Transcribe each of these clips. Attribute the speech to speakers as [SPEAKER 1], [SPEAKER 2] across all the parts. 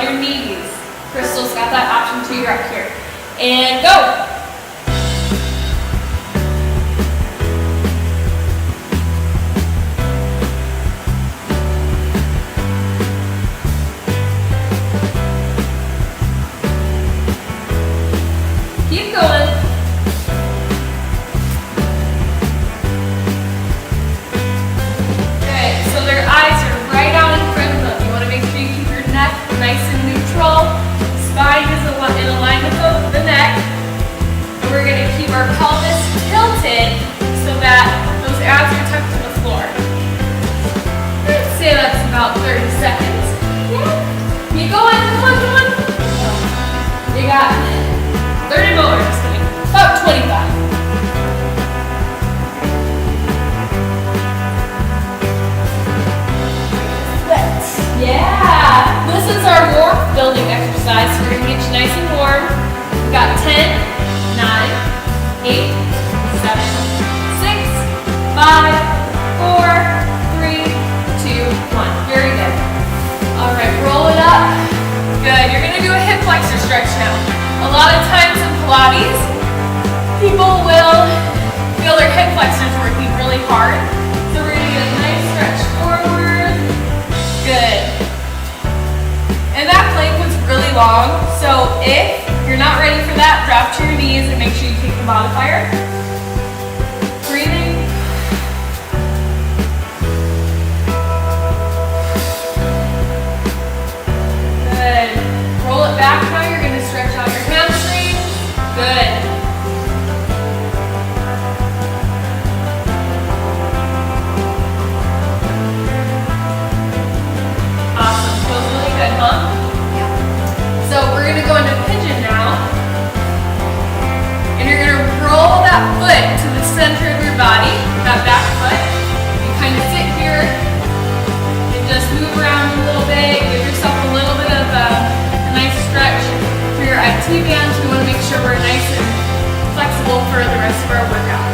[SPEAKER 1] your knees. Crystal's got that option too, you're up here. And go. Keep going. Good, so their eyes are right out in front of them. You want to make sure you keep your neck nice and neutral. Spine is in alignment with the neck. And we're going to keep our pelvis tilted so that those abs are tucked to the floor. I'd say that's about 30 seconds. Yeah. Keep going, come on, come on. You got 30 more, just kidding. About 25. Yeah, this is our warmth building exercise. So we're going to get you nice and warm. We've got 10, 9, 8, 7, 6, 5, 4, 3, 2, 1. Very good. All right, roll it up. Good. You're going to do a hip flexor stretch now. A lot of times in Pilates, people will feel their hip flexors working really hard. So we're going to get a nice stretch forward. Good. And that plank was really long, so if you're not ready for that, drop to your knees and make sure you take the modifier. Breathing. Good. Roll it back now. You're going to stretch out your hamstrings. Good. Awesome. Feels really good, huh? Yep. So we're going to go into pigeon now. And you're going to roll that foot to the center of your body, that back foot. You kind of sit here and just move around a little bit. Give yourself a little bit of a nice stretch for your IT bands. We want to make sure we're nice and flexible for the rest of our workout.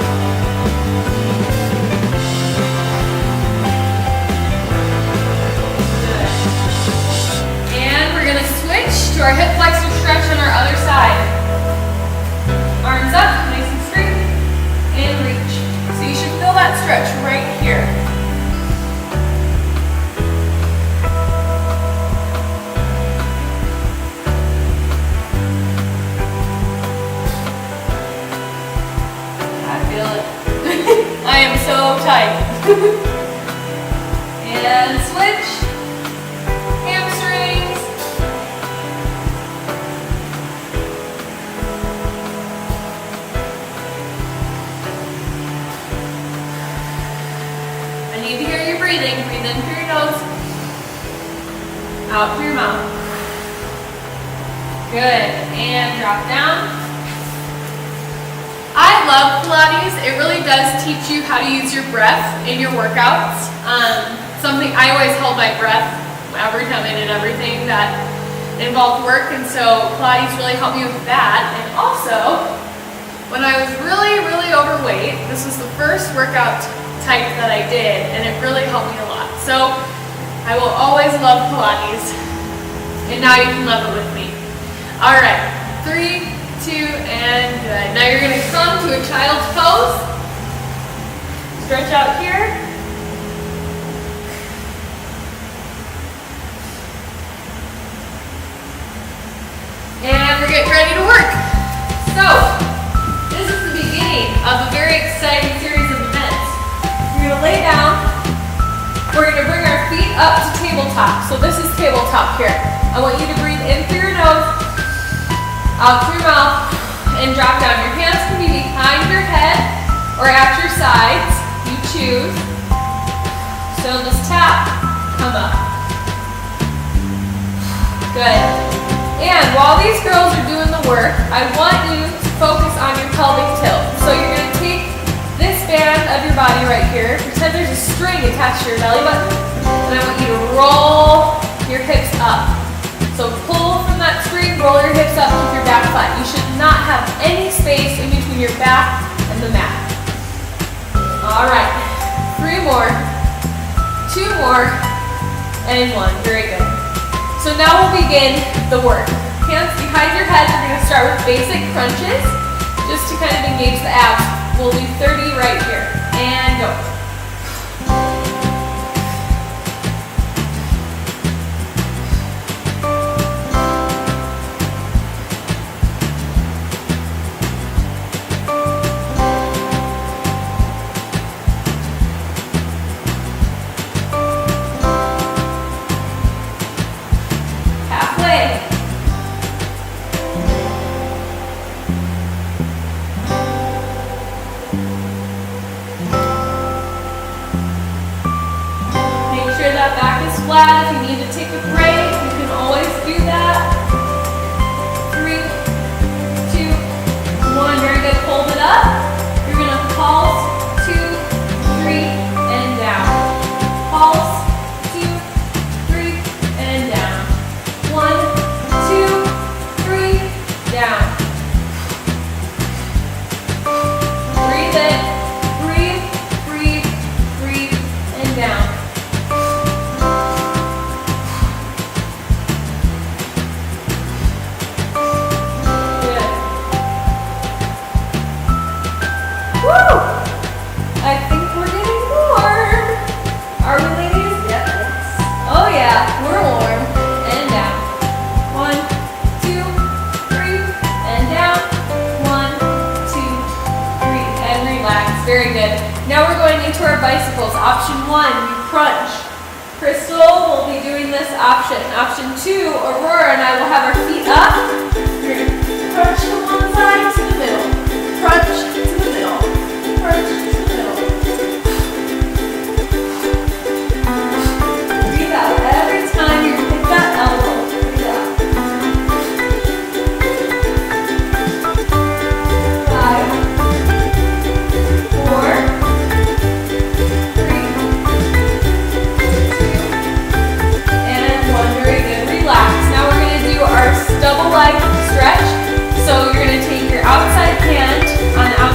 [SPEAKER 1] Good. And we're going to switch to our hip flexor stretch on our other side. Arms up, nice and straight, and reach. So you should feel that stretch right here. I am so tight. And switch. Hamstrings. I need to hear you breathing. Breathe in through your nose. Out through your mouth. Good. And drop down. I love Pilates. It really does teach you how to use your breath in your workouts. Something I always held my breath every time I did everything that involved work, and so Pilates really helped me with that. And also, when I was really, really overweight, this was the first workout type that I did, and it really helped me a lot. So I will always love Pilates, and now you can love it with me. All right, 3, 2, and good. Now you're going to come to a child's pose. Stretch out here. And we're getting ready to work. So, this is the beginning of a very exciting series of events. You're going to lay down. We're going to bring our feet up to tabletop. So this is tabletop here. I want you to breathe in through your nose, out through your mouth, and drop down. Your hands can be behind your head or at your sides. You choose. So just tap, come up. Good. And while these girls are doing the work, I want you to focus on your pelvic tilt. So you're going to take this band of your body right here. Pretend there's a string attached to your belly button. And I want you to roll your hips up. So pull from that string, roll your hips up, keep your back flat. You should not have any space in between your back and the mat. All right, 3 more, 2 more, and 1. Very good. So now we'll begin the work. Hands behind your head. We're going to start with basic crunches, just to kind of engage the abs. We'll do 30 right here. And go. That back is flat. If you need to take a break, you can always do that. 3, 2, 1. Very good. Hold it up. You're going to pulse. 2, 3, and down. Pulse. 2, 3, and down. 1, 2, 3, down. Breathe in. Breathe, breathe, breathe, and down. I think we're getting warm. Are we, ladies? Yes. Oh yeah, we're warm. And down. 1, 2, 3, and down. 1, 2, 3, and relax. Very good. Now we're going into our bicycles. Option 1, you crunch. Crystal will be doing this option. Option 2, Aurora and I will have our feet up. You're going to crunch from one side to the middle. Crunch to the middle. Crunch to the middle. Breathe out. Every time you hit that elbow, breathe out. 5, 4, 3, 2, and 1. Very good. Relax. Now we're going to do our double leg stretch. So you're going to take your outside hand on the outside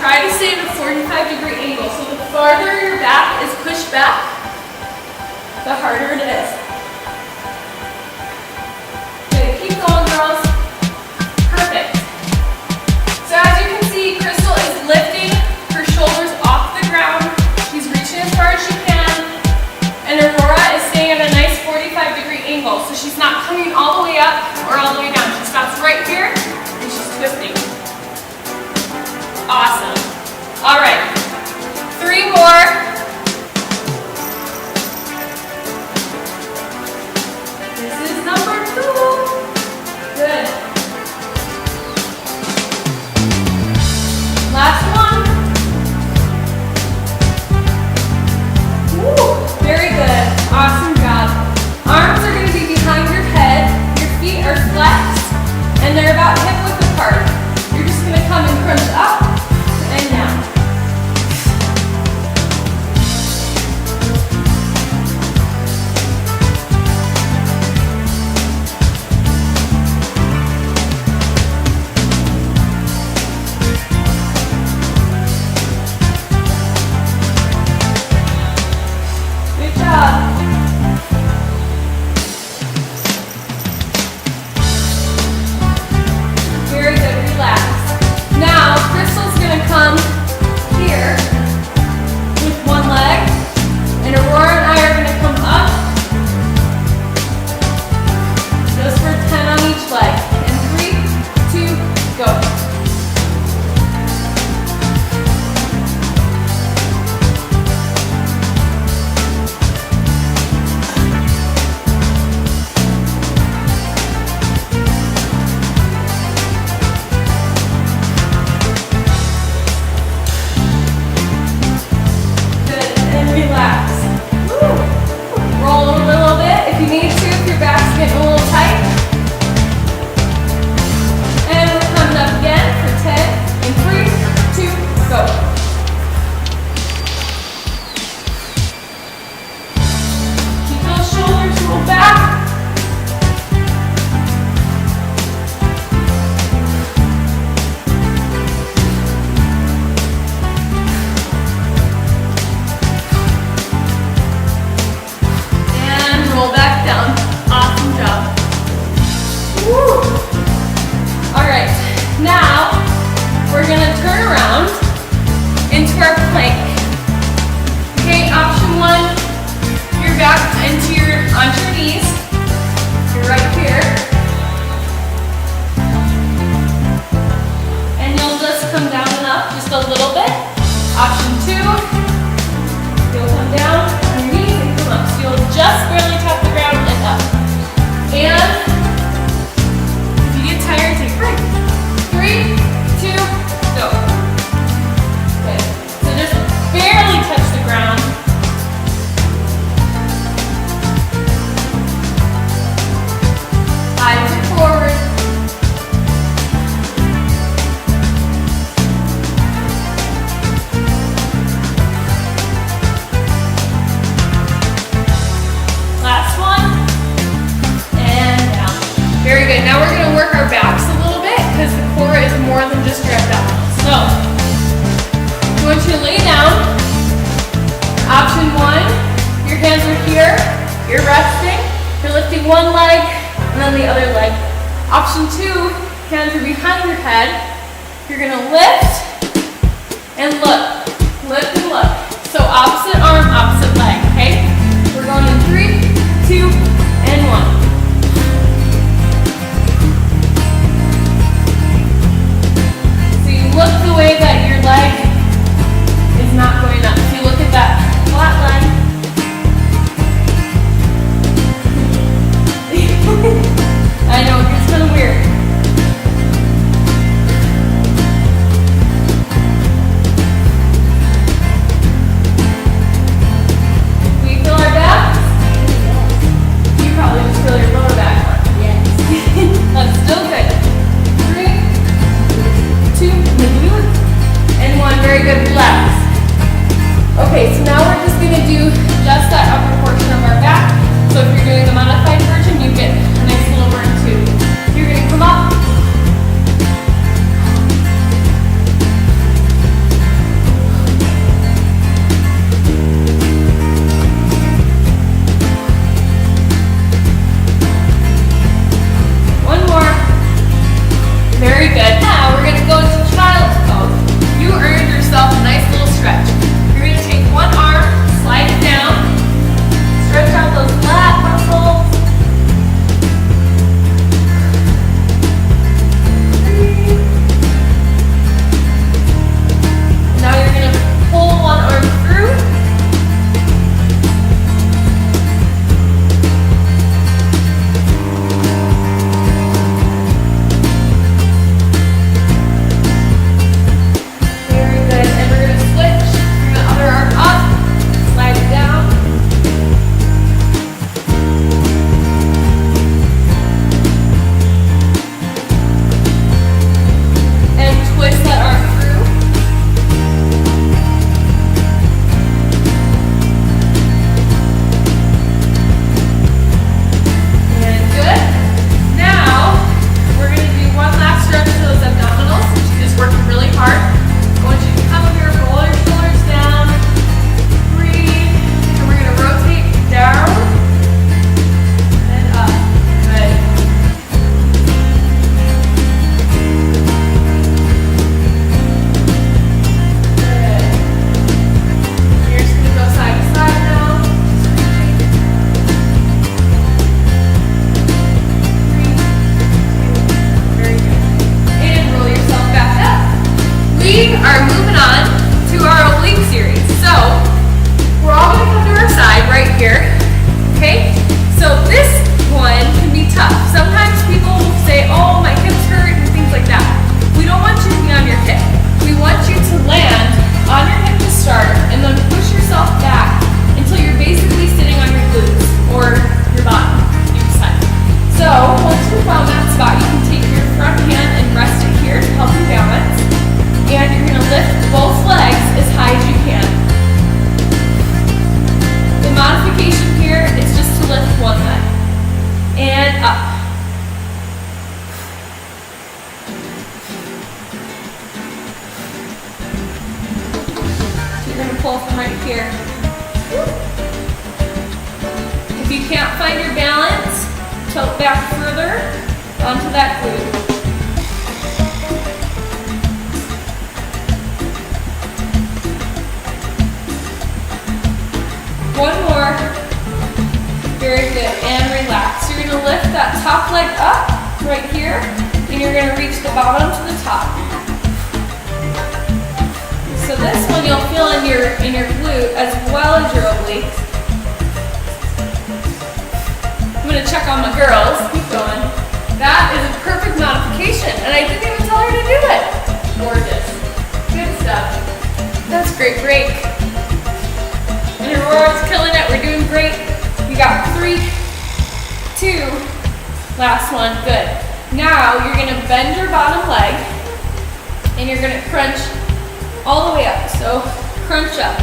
[SPEAKER 1] try to stay at a 45-degree angle. So the farther your back is pushed back, the harder it is. Okay, keep going, girls. Perfect. So as you can see, Crystal is lifting her shoulders off the ground. She's reaching as far as she can. And Aurora is staying at a nice 45-degree angle. So she's not coming all the way up or all the way down. She stops right here and she's twisting. Awesome. All right. 3 more. This is number 2. Good. Last one. Woo, very good. Awesome job. Arms are going to be behind your head. Your feet are flexed, and they're about hip width apart. You're just going to come and crunch up and down. Good job. Very good, relax. Now, Crystal's gonna come here with one leg, and Aurora and I are gonna come up just for 10 on each leg. And 3, 2, go. Relax. Woo. Roll a little bit if you need to, if your back's getting a little tight. And we're coming up again for 10. And 3, 2, go. Keep those shoulders rolled back. Roll back down. Awesome job. Woo. All right, now we're gonna turn around into our plank. Okay, option 1, you're back onto your knees. You're right here. And you'll just come down and up just a little bit. Option 2, you'll come down on your knees and come up. So you'll just barely tap the ground and up. And if you get tired, take a break. 3, 2, go. Good. So just barely touch the ground. Eyes are forward. Last one. And down. Very good. Now we're going to work our backs a little bit because the core is more than just your abdominals. So, I want you to lay down. Option 1, your hands are here. You're resting. You're lifting one leg and then the other leg. Option 2, hands are behind your head. You're going to lift and look. Lift and look. So opposite arm, opposite leg, okay? We're going in 3, 2, and 1. So you look the way that your leg is not going up. So you look at that flat line. I know, it's kind of weird. we are moving on to our oblique series. So we're all going to come to our side right here. Okay? So this one can be tough. Sometimes people will say, oh, my hips hurt and things like that. We don't want you to be on your hip. We want you to land on your hip to start and then push yourself back until you're basically sitting on your glutes or your bottom. You decide. So once you found that spot, you can take your front hand and rest it here to help you balance. And you're going to lift both legs as high as you can. The modification here is just to lift one leg. And up. So you're going to pull from right here. If you can't find your balance, tilt back further onto that glute. One more. Very good. And relax. You're going to lift that top leg up right here, and you're going to reach the bottom to the top. So this one you'll feel in your glute as well as your obliques. I'm going to check on my girls. Keep going. That is a perfect modification, and I didn't even tell her to do it. Gorgeous. Good stuff. That's great break. And Aurora's killing it. We're doing great. We got 3, 2, last one. Good. Now you're going to bend your bottom leg, and you're going to crunch all the way up. So crunch up.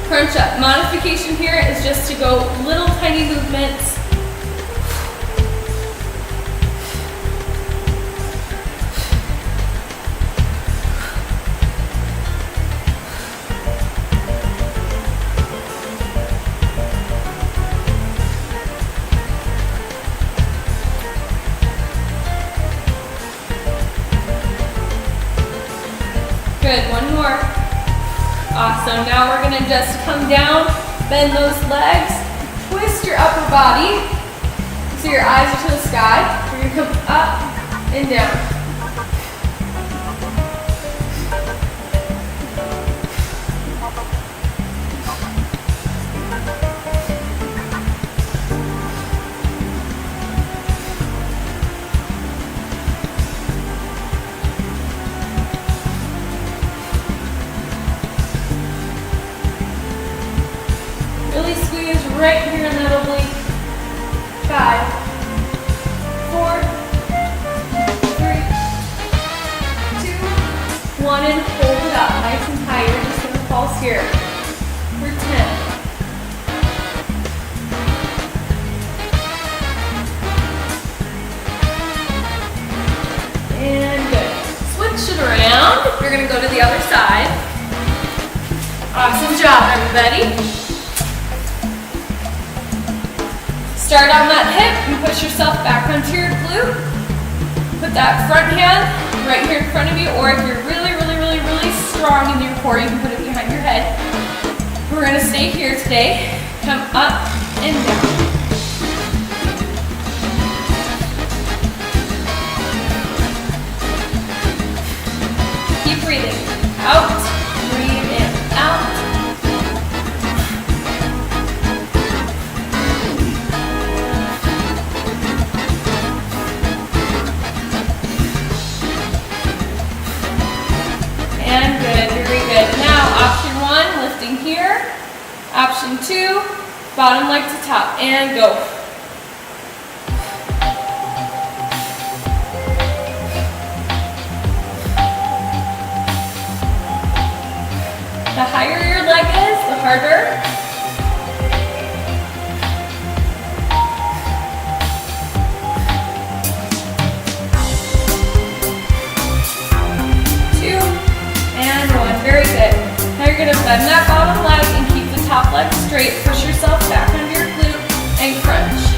[SPEAKER 1] Crunch up. Modification here is just to go little tiny movements. Good, one more. Awesome, now we're gonna just come down, bend those legs, twist your upper body, so your eyes are to the sky. We're gonna come up and down. Really squeeze right here in that oblique. 5, 4, 3, 2, 1, and hold it up. Nice and high. You're just going to pulse here for 10. And good. Switch it around. You're going to go to the other side. Awesome job, everybody. Start on that hip and push yourself back onto your glute. Put that front hand right here in front of you, or if you're really strong in your core, you can put it behind your head. We're going to stay here today. Come up and down. Keep breathing. Out. Breathe in. Out. And good, very good. Now, option 1, lifting here. Option 2, bottom leg to top, and go. The higher your leg is, the harder. Very good. Now you're going to bend that bottom leg and keep the top leg straight. Push yourself back under your glute and crunch.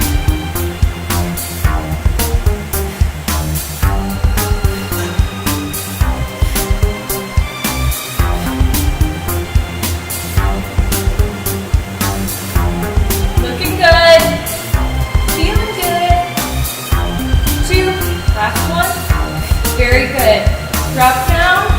[SPEAKER 1] Looking good. Feeling good. 2. Last one. Very good. Drop down.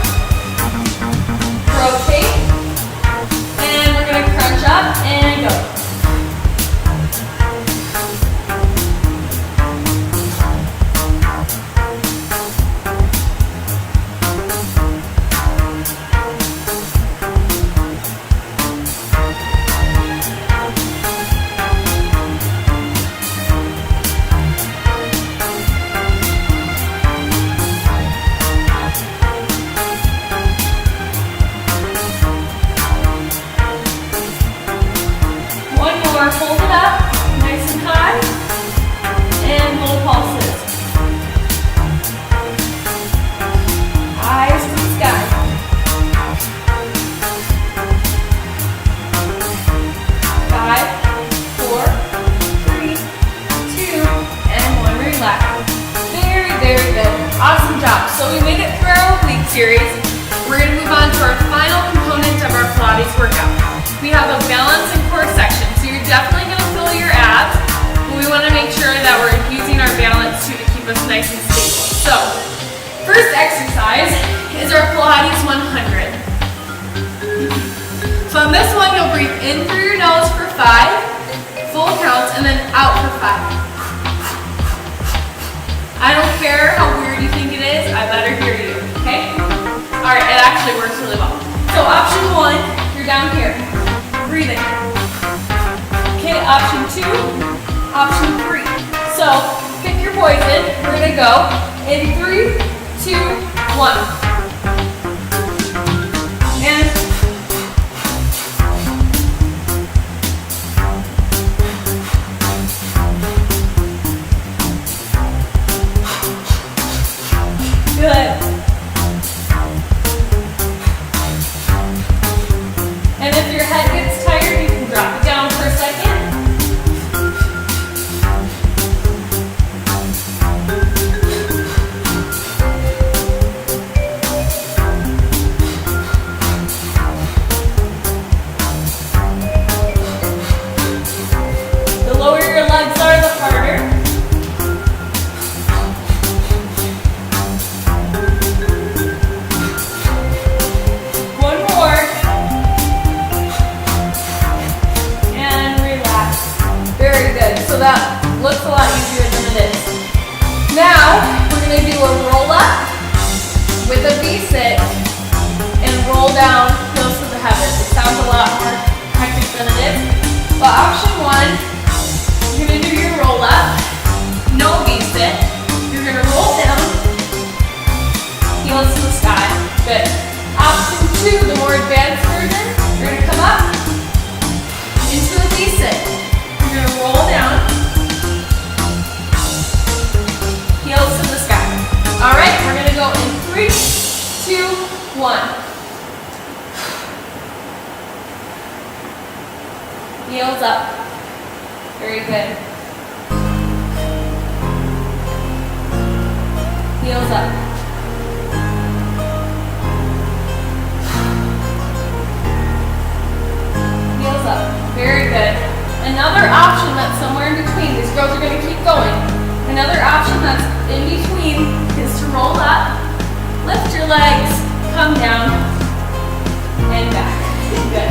[SPEAKER 1] out for 5. I don't care how weird you think it is, I better hear you, okay? All right, it actually works really well. So option 1, you're down here, breathing. Okay, option 2, option 3. So pick your poison. We're gonna go in 3, 2, 1. And good. And if your head gets tired, you can drop it down for a second. The lower your legs are, the harder. So that looks a lot easier than it is. Now, we're going to do a roll up with a V-sit and roll down close to the heavens. It sounds a lot more hectic than it is. But option 1, you're going to do your roll up, no V-sit. You're going to roll down, heels to the sky. Good. Option 2, the more advanced version, you're going to come up into a V-sit. You're going to roll down, heels to the sky. All right, we're going to go in 3, 2, 1. Heels up. Very good. Heels up. Heels up. Very good. Another option that's somewhere in between, these girls are going to keep going. Another option that's in between is to roll up, lift your legs, come down, and back. Good.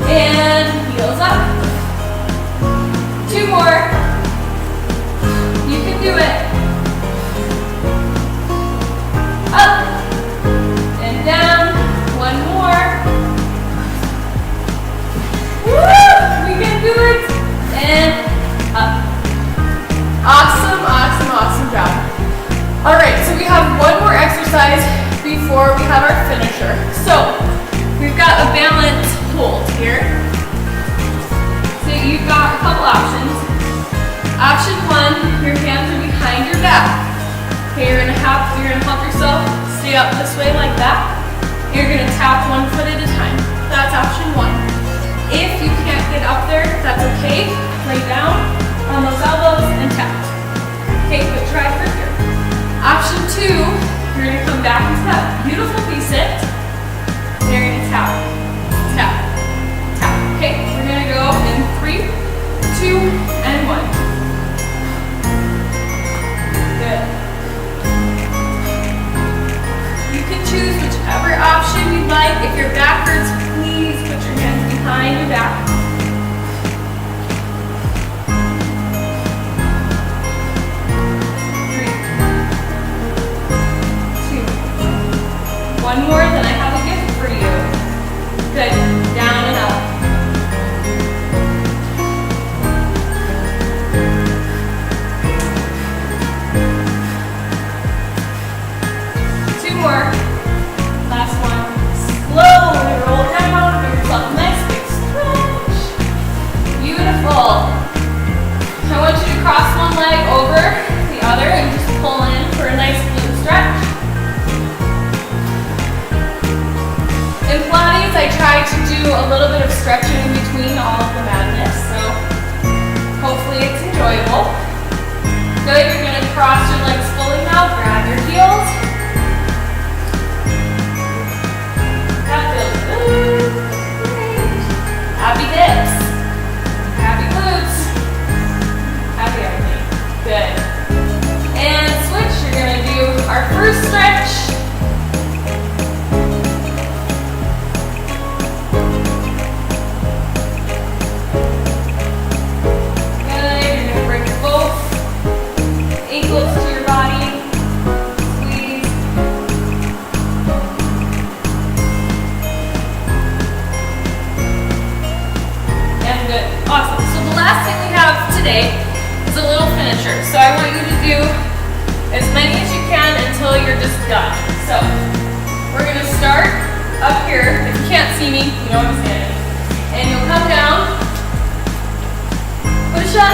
[SPEAKER 1] And heels up. 2 more. You can do it. Up and down. 1 more. Woo! We can do it. And up. Awesome, awesome, awesome job. All right, so we have one more exercise before we have our finisher. So we've got a balance hold here. So you've got a couple options. Option 1, your hands are behind your back. Okay, you're gonna help yourself stay up this way like that. You're gonna tap 1 foot at a time. That's option 1. If you can't get up there, that's okay. Lay down on those elbows and tap. Okay, but try for here. Option 2, you're gonna come back into that beautiful V-sit. And you're gonna tap, tap, tap. Okay, we're gonna go in 3, 2, and 1. Good. You can choose whichever option you like. If you're backwards, please put your hands behind your back. One more, then I have a gift for you. Good. Down and up. Two more. Last one. Slowly roll down. Give yourself a nice big stretch. Beautiful. I want you to cross one leg over the other and just pull in for a nice glute stretch. In Pilates, I try to do a little bit of stretching in between all of the madness, so hopefully it's enjoyable. Good, you're going to cross your legs fully now, grab your heels. That feels good. Great. Happy dips. Happy glutes. Happy everything. Good. And switch, you're going to do our first stretch. today is a little finisher. So I want you to do as many as you can until you're just done. So we're gonna start up here. If you can't see me, you know I'm standing. And you'll come down, push up,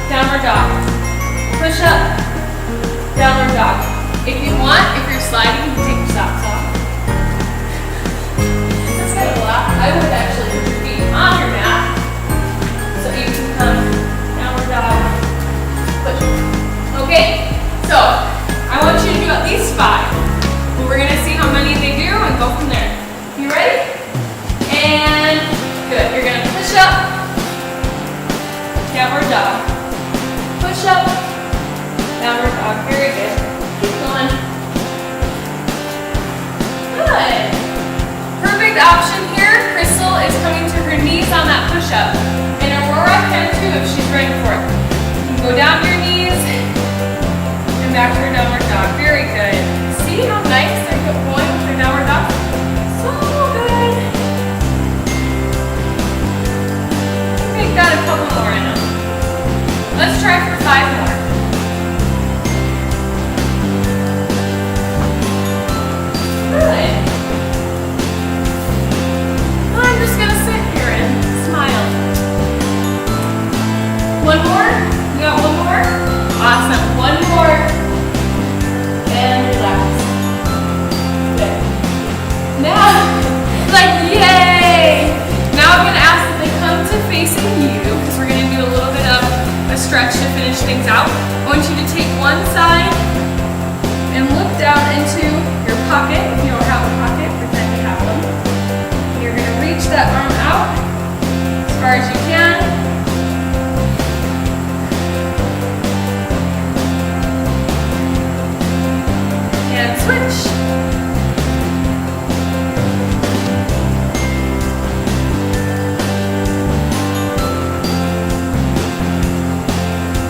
[SPEAKER 1] downward dog. Push up, downward dog. If you want, if you're sliding, you can take your socks off. That's kind of a lot. I would actually put your feet on your mat so you can come downward dog. Push. Okay, so I want you to do at least 5. But we're gonna see how many they do and go from there. You ready? And good. You're gonna push up, downward dog. Push up, downward dog. Very good. Keep going. Good. Perfect option here. Crystal is coming to her knees on that push up. And Aurora can too if she's ready for it. You can go down to your knees and back to her downward dog. Very good. See how nice they're going with her downward dog? So good. Okay, got a couple more in them. Let's try for 5 more. Good. I'm just gonna sit here and smile. One more? You got one more? Awesome. One more. And relax. Good. Now, like, yay! Now I'm gonna ask that they come to facing you, because we're gonna do a little bit of a stretch to finish things out. I want you to take one side and look down into your pocket. If you don't have a pocket, pretend you have one. You're going to reach that arm out as far as you can. And switch.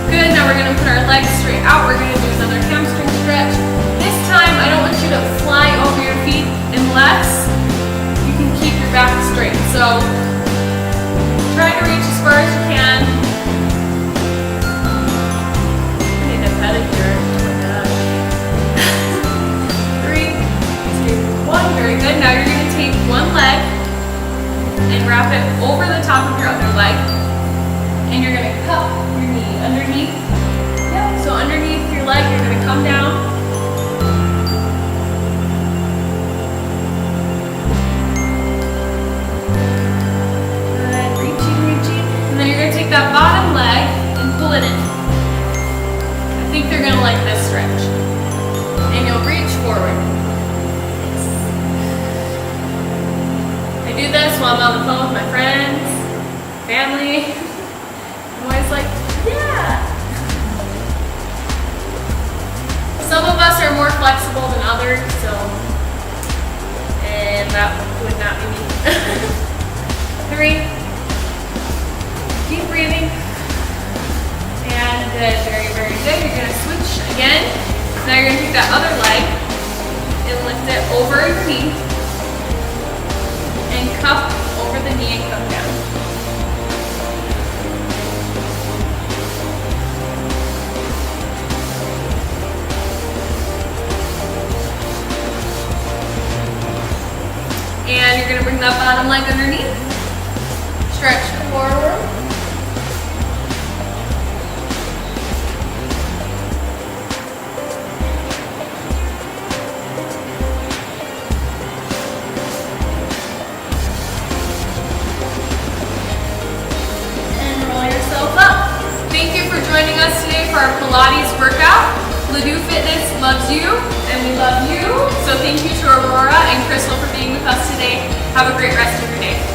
[SPEAKER 1] Good, now we're going to put our legs straight out. We're going to do another hamstring stretch. This time, I don't want you to fly over your feet unless you can keep your back straight. So, try to reach as far as you can. I need a pedicure. Oh my gosh. 3, 2, 1. Very good. Now you're going to take one leg and wrap it over the top of your other leg. And you're going to cup your knee underneath. Yep. So underneath your leg, you're going to come down. Good. Reaching, reaching. And then you're going to take that bottom leg and pull it in. I think they're going to like this stretch. And you'll reach forward. I do this while I'm on the phone with my friends, family. I'm always like, yeah. Some of us are more flexible than others, so, and that would not be me. 3, keep breathing, and good, very, very good. You're going to switch again. Now you're going to take that other leg and lift it over your knee, and cup over the knee and come down. And you're going to bring that bottom leg underneath. Stretch forward. And roll yourself up. Thank you for joining us today for our Pilates workout. Ladue Fitness loves you, and we love you. So thank you to Aurora and Crystal for being with us today. Have a great rest of your day.